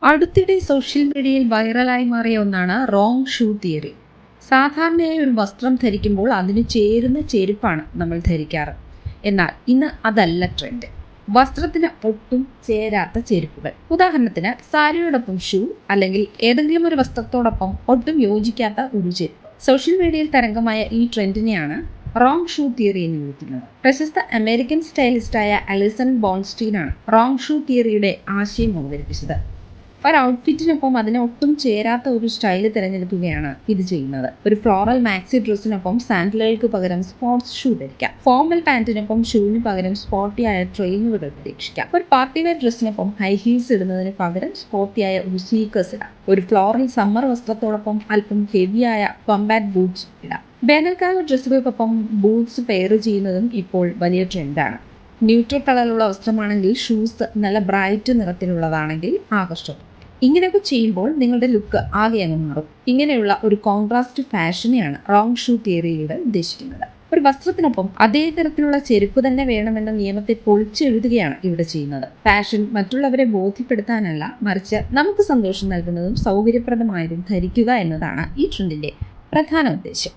അടുത്തിടെ സോഷ്യൽ മീഡിയയിൽ വൈറലായി മാറിയ ഒന്നാണ് റോങ് ഷൂ തിയറി. സാധാരണയായി ഒരു വസ്ത്രം ധരിക്കുമ്പോൾ അതിന് ചേരുന്ന ചെരുപ്പാണ് നമ്മൾ ധരിക്കാറ്. എന്നാൽ ഇന്ന് അതല്ല ട്രെൻഡ്. വസ്ത്രത്തിന് ഒട്ടും ചേരാത്ത ചെരുപ്പുകൾ. ഉദാഹരണത്തിന് സാരിയോടൊപ്പം ഷൂ, അല്ലെങ്കിൽ ഏതെങ്കിലും ഒരു വസ്ത്രത്തോടൊപ്പം ഒട്ടും യോജിക്കാത്ത ഒരു ചെരുപ്പ്. സോഷ്യൽ മീഡിയയിൽ തരംഗമായ ഈ ട്രെൻഡിനെയാണ് റോങ് ഷൂ തിയറി എന്ന് വിളിക്കുന്നത്. പ്രശസ്ത അമേരിക്കൻ സ്റ്റൈലിസ്റ്റായ അലിസൺ ബോൺസ്റ്റീനാണ് റോങ് ഷൂ തിയറിയുടെ ആശയം അവതരിപ്പിച്ചത്. ഒരു ഔട്ട്ഫിറ്റിനൊപ്പം അതിന് ഒട്ടും ചേരാത്ത ഒരു സ്റ്റൈല് തിരഞ്ഞെടുക്കുകയാണ് ഇത് ചെയ്യുന്നത്. ഒരു ഫ്ലോറൽ മാക്സി ഡ്രസ്സിനൊപ്പം സാൻഡലുകൾക്ക് പകരം സ്പോർട്സ് ഷൂ ധരിക്കാം. ഫോർമൽ പാന്റിനൊപ്പം ഷൂവിന് പകരം സ്പോർട്ടിയായ ട്രെയിനുകൾ പരീക്ഷിക്കാം. ഒരു പാർട്ടി വെയർ ഡ്രസ്സിനൊപ്പം ഹൈ ഹീൽസ് ഇടുന്നതിന് പകരം സ്പോർട്ടിയായ ഒരു സ്നീക്കേഴ്സ് ഇടാം. ഒരു ഫ്ലോറൽ സമ്മർ വസ്ത്രത്തോടൊപ്പം അല്പം ഹെവിയായ കോമ്പാക്ട് ബൂട്ട്സ് ഇടാം. വേനൽക്കാല ഡ്രസ്സുകൾക്കൊപ്പം ബൂട്ട്സ് പെയർ ചെയ്യുന്നതും ഇപ്പോൾ വലിയ ട്രെൻഡാണ്. ന്യൂട്രൽ കളറിലുള്ള വസ്ത്രമാണെങ്കിൽ ഷൂസ് നല്ല ബ്രൈറ്റ് നിറത്തിലുള്ളതാണെങ്കിൽ ആകർഷകം. ഇങ്ങനെയൊക്കെ ചെയ്യുമ്പോൾ നിങ്ങളുടെ ലുക്ക് ആകെ അങ്ങ് മാറും. ഇങ്ങനെയുള്ള ഒരു കോൺട്രാസ്റ്റ് ഫാഷനെയാണ് റോങ് ഷൂ തിയറിയിലൂടെ ഉദ്ദേശിക്കുന്നത്. ഒരു വസ്ത്രത്തിനൊപ്പം അതേ തരത്തിലുള്ള ചെരുപ്പ് തന്നെ വേണമെന്ന നിയമത്തെ പൊളിച്ചെഴുതുകയാണ് ഇവിടെ ചെയ്യുന്നത്. ഫാഷൻ മറ്റുള്ളവരെ ബോധ്യപ്പെടുത്താനല്ല, മറിച്ച് നമുക്ക് സന്തോഷം നൽകുന്നതും സൗകര്യപ്രദമായതും ധരിക്കുക എന്നതാണ് ഈ ട്രെൻഡിന്റെ പ്രധാന ഉദ്ദേശം.